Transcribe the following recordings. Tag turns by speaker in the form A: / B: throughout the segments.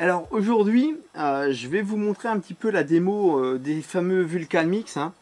A: Alors aujourd'hui, je vais vous montrer un petit peu la démo des fameux Vulcan Mix. Hein.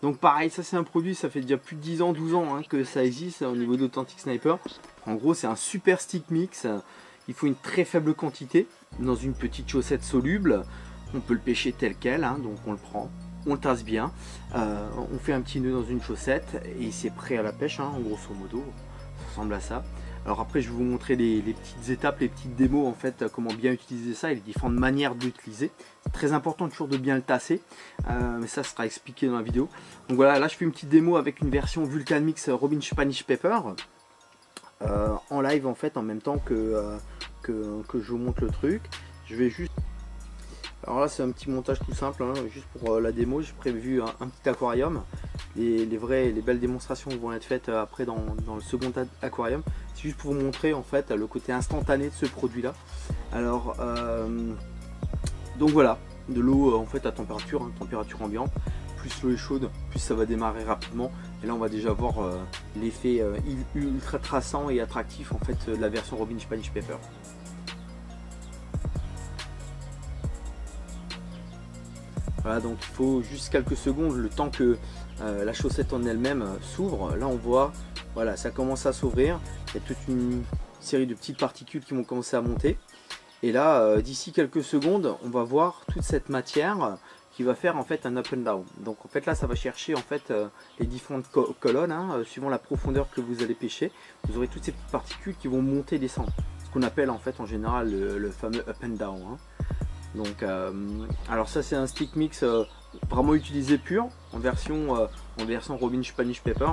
A: Donc pareil, ça c'est un produit, ça fait déjà plus de 10 ans, 12 ans hein, que ça existe au niveau d'Authentic Sniper. En gros, c'est un super stick mix. Il faut une très faible quantité dans une petite chaussette soluble. On peut le pêcher tel quel, hein, donc on le prend, on le tasse bien. On fait un petit nœud dans une chaussette et c'est prêt à la pêche, hein, en grosso modo. Ça ressemble à ça. Alors après je vais vous montrer les petites étapes, les petites démos en fait, comment bien utiliser ça et les différentes manières d'utiliser. C'est très important toujours de bien le tasser, mais ça sera expliqué dans la vidéo. Donc voilà, là je fais une petite démo avec une version Vulcan Mix Robin Spanish Pepper en live en fait, en même temps que je vous montre le truc. Je vais juste... Alors là c'est un petit montage tout simple, hein, juste pour la démo. J'ai prévu un petit aquarium. Les belles démonstrations vont être faites après dans le second aquarium. C'est juste pour vous montrer en fait le côté instantané de ce produit là. Alors donc voilà, de l'eau en fait à température, hein, température ambiante. Plus l'eau est chaude, plus ça va démarrer rapidement. Et là on va déjà voir l'effet ultra traçant et attractif en fait de la version Robin Spanish Pepper. Voilà, donc il faut juste quelques secondes, le temps que la chaussette en elle-même s'ouvre. Là on voit, voilà, ça commence à s'ouvrir. Il y a toute une série de petites particules qui vont commencer à monter. Et là, d'ici quelques secondes, on va voir toute cette matière qui va faire en fait un up and down. Donc en fait là, ça va chercher en fait les différentes colonnes, hein, suivant la profondeur que vous allez pêcher. Vous aurez toutes ces petites particules qui vont monter et descendre. Ce qu'on appelle en fait en général le fameux up and down. Hein. Donc, alors ça c'est un stick mix vraiment utilisé pur en version Robin Spanish Pepper.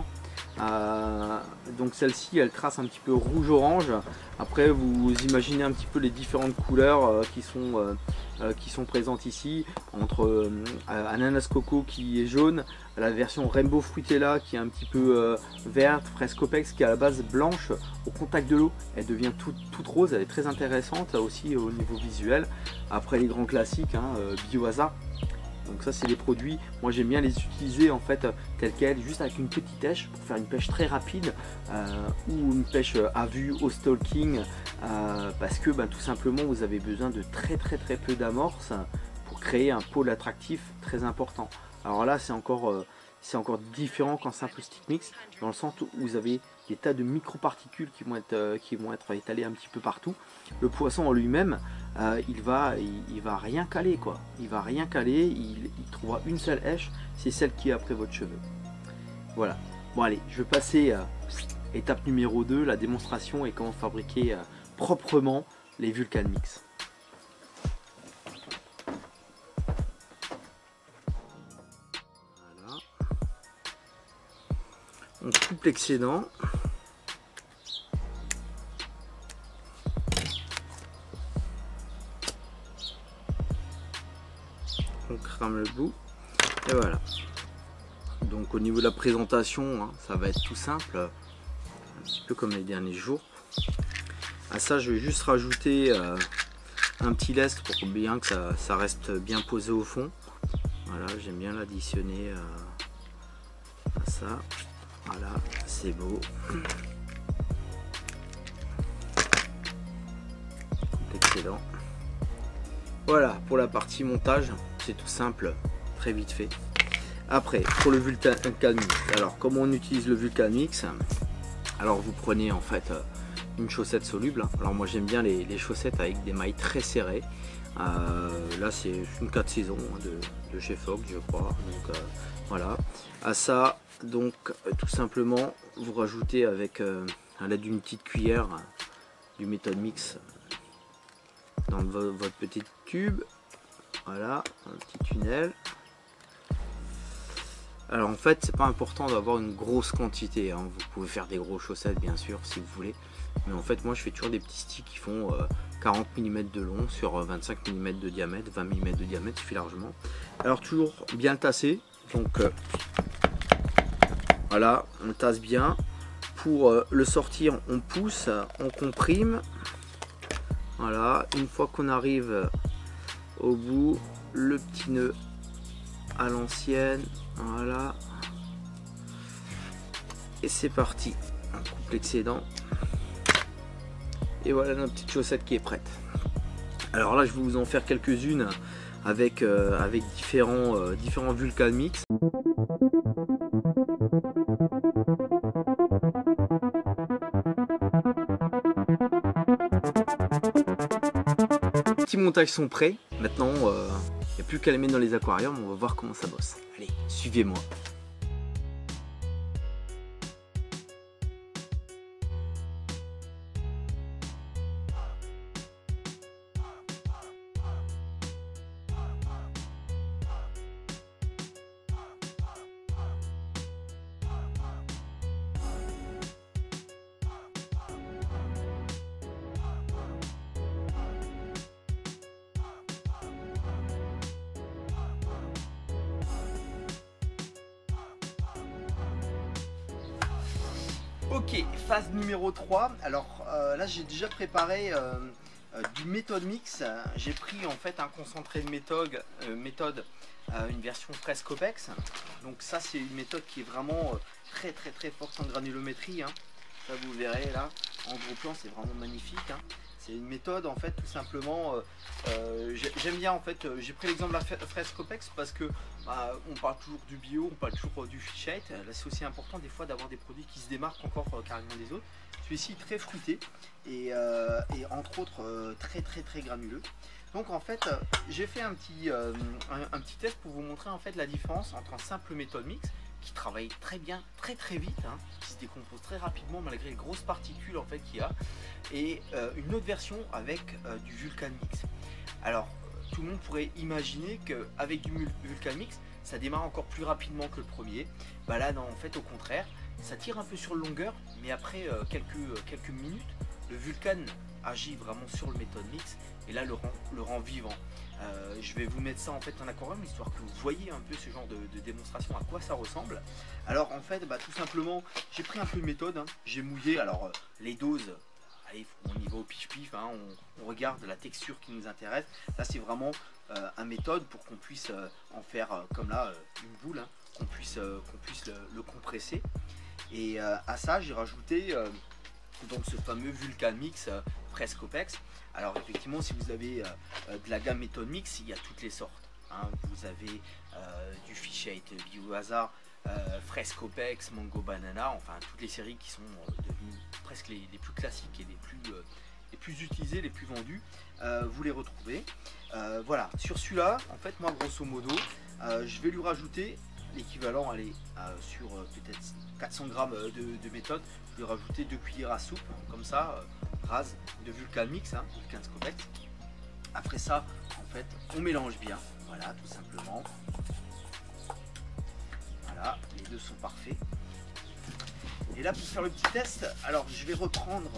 A: Donc celle-ci elle trace un petit peu rouge-orange. Après vous imaginez un petit peu les différentes couleurs qui sont présentes ici, entre ananas coco qui est jaune, la version rainbow fruitella qui est un petit peu verte, fraise copex qui est à la base blanche. Au contact de l'eau elle devient toute rose, elle est très intéressante aussi au niveau visuel. Après les grands classiques, hein, Biohazard. Donc ça c'est des produits, moi j'aime bien les utiliser en fait tels quels, juste avec une petite èche pour faire une pêche très rapide ou une pêche à vue au stalking, parce que tout simplement vous avez besoin de très peu d'amorce pour créer un pôle attractif très important. Alors là c'est encore différent qu'en simple stick mix, dans le sens où vous avez des tas de microparticules qui vont être étalées un petit peu partout. Le poisson en lui-même, il va rien caler quoi. Il va rien caler, il trouvera une seule èche, c'est celle qui est après votre cheveu. Voilà. Bon allez, je vais passer étape numéro 2, la démonstration et comment fabriquer proprement les Vulcan Mix. Voilà. On coupe l'excédent. On crame le bout et voilà. Donc au niveau de la présentation, hein, ça va être tout simple, un petit peu comme les derniers jours. À ça je vais juste rajouter un petit lest pour bien que ça reste bien posé au fond. Voilà, j'aime bien l'additionner à ça. Voilà, c'est beau. Excellent. Voilà pour la partie montage, c'est tout simple, très vite fait. Après pour le Vulcan Mix, alors comment on utilise le Vulcan Mix? Alors vous prenez en fait une chaussette soluble. Alors moi j'aime bien les chaussettes avec des mailles très serrées. Là c'est une 4 saisons de chez Fogg je crois. Donc voilà. À ça donc tout simplement vous rajoutez avec à l'aide d'une petite cuillère du méthode mix dans votre petit tube. Voilà, un petit tunnel. Alors en fait c'est pas important d'avoir une grosse quantité, hein. Vous pouvez faire des grosses chaussettes bien sûr si vous voulez, mais en fait moi je fais toujours des petits sticks qui font 40 mm de long sur 25 mm de diamètre, 20 mm de diamètre suffit largement. Alors toujours bien le tasser, donc voilà, on le tasse bien. Pour le sortir on pousse, on comprime. Voilà, une fois qu'on arrive au bout, le petit nœud à l'ancienne, voilà, et c'est parti, on coupe l'excédent et voilà notre petite chaussette qui est prête. Alors là je vais vous en faire quelques-unes avec différents Vulcan Mix. Les petits montages sont prêts, maintenant il n'y a plus qu'à les mettre dans les aquariums, on va voir comment ça bosse. Allez, suivez-moi. Ok, phase numéro 3. Alors là j'ai déjà préparé du méthode mix. J'ai pris en fait un concentré de méthode, une version Frescopex. Donc ça c'est une méthode qui est vraiment très forte en granulométrie, hein. Ça vous verrez là, en gros plan c'est vraiment magnifique, hein. C'est une méthode en fait tout simplement, j'aime bien en fait, j'ai pris l'exemple de la Frescopex parce que on parle toujours du bio, on parle toujours du fichette. Là c'est aussi important des fois d'avoir des produits qui se démarquent encore carrément des autres. Celui-ci très fruité et entre autres très granuleux. Donc en fait j'ai fait un petit test pour vous montrer en fait la différence entre un simple méthode mix qui travaille très bien, très vite, hein, qui se décompose très rapidement malgré les grosses particules en fait qu'il y a, et une autre version avec du Vulcan Mix. Alors tout le monde pourrait imaginer qu'avec du Vulcan Mix ça démarre encore plus rapidement que le premier. Bah là non, en fait au contraire, ça tire un peu sur le longueur, mais après quelques minutes le Vulcan agit vraiment sur le méthode mix et là le rend vivant. Je vais vous mettre ça en fait en aquarium histoire que vous voyez un peu ce genre de démonstration, à quoi ça ressemble. Alors en fait tout simplement j'ai pris un peu de méthode, hein. J'ai mouillé. Alors les doses, allez, on y va au pif-pif, hein. On regarde la texture qui nous intéresse. Là c'est vraiment un méthode pour qu'on puisse en faire comme là une boule, hein, qu'on puisse le compresser. Et à ça j'ai rajouté donc ce fameux Vulcan Mix Frescopex. Alors effectivement si vous avez de la gamme méthode mix, il y a toutes les sortes, hein. Vous avez du Fichette, Biohazard, Frescopex, Mango Banana, enfin toutes les séries qui sont devenues presque les plus classiques et les plus utilisées, les plus vendues. Vous les retrouvez. Voilà, sur celui-là en fait moi grosso modo je vais lui rajouter l'équivalent, allez, sur peut-être 400 grammes de méthode, je vais rajouter 2 cuillères à soupe, comme ça, rase de Vulcan Mix, hein, Vulcan Scopex. Après ça, en fait, on mélange bien, voilà, tout simplement. Voilà, les deux sont parfaits. Et là, pour faire le petit test, alors je vais reprendre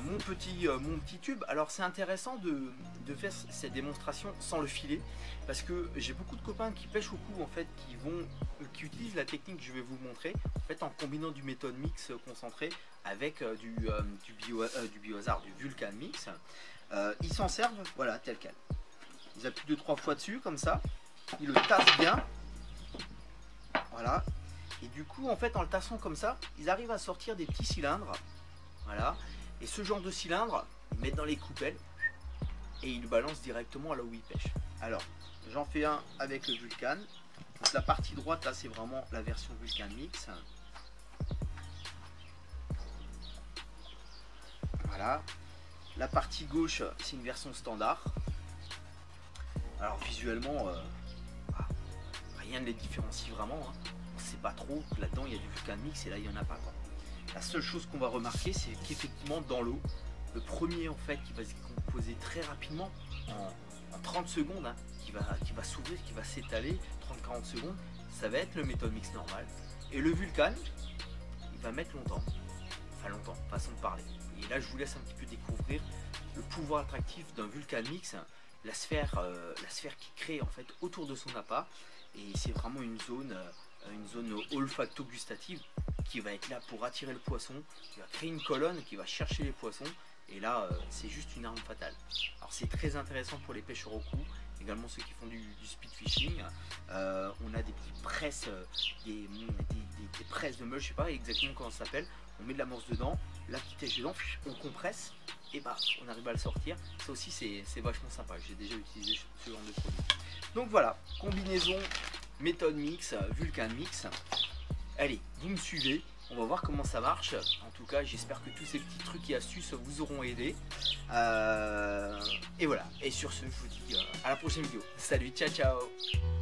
A: mon petit tube. Alors c'est intéressant de faire cette démonstration sans le filet parce que j'ai beaucoup de copains qui pêchent au cou en fait, qui utilisent la technique que je vais vous montrer en fait en combinant du méthode mix concentré avec du Biohazard, du Vulcan Mix. Ils s'en servent voilà tel quel. Ils appuient 2-3 fois dessus comme ça, ils le tassent bien, voilà, et du coup en fait en le tassant comme ça ils arrivent à sortir des petits cylindres, voilà. Et ce genre de cylindre, ils mettent dans les coupelles et ils le balancent directement là où ils pêchent. Alors, j'en fais un avec le Vulcan. Donc, la partie droite, là, c'est vraiment la version Vulcan Mix. Voilà. La partie gauche, c'est une version standard. Alors, visuellement, rien ne les différencie vraiment, hein. On ne sait pas trop que là-dedans, il y a du Vulcan Mix et là, il n'y en a pas. La seule chose qu'on va remarquer, c'est qu'effectivement dans l'eau, le premier en fait qui va se décomposer très rapidement en 30 secondes, hein, qui va s'ouvrir, qui va s'étaler 30-40 secondes, ça va être le méthode mix normal. Et le Vulcan, il va mettre longtemps, façon de parler. Et là je vous laisse un petit peu découvrir le pouvoir attractif d'un Vulcan Mix, la sphère qui crée en fait autour de son appât. Et c'est vraiment une zone olfacto-gustative qui va être là pour attirer le poisson, qui va créer une colonne, qui va chercher les poissons, et là c'est juste une arme fatale. Alors c'est très intéressant pour les pêcheurs au cou, également ceux qui font du speed fishing. On a des petites presses, des presses de meule, je sais pas exactement comment ça s'appelle, on met de l'amorce dedans, la petite tèche dedans, on compresse, et bah on arrive à le sortir. Ça aussi c'est vachement sympa, j'ai déjà utilisé ce genre de produit. Donc voilà, combinaison, méthode mix, Vulcan mix. Allez, vous me suivez, on va voir comment ça marche. En tout cas, j'espère que tous ces petits trucs et astuces vous auront aidé. Et voilà, et sur ce, je vous dis à la prochaine vidéo. Salut, ciao ciao.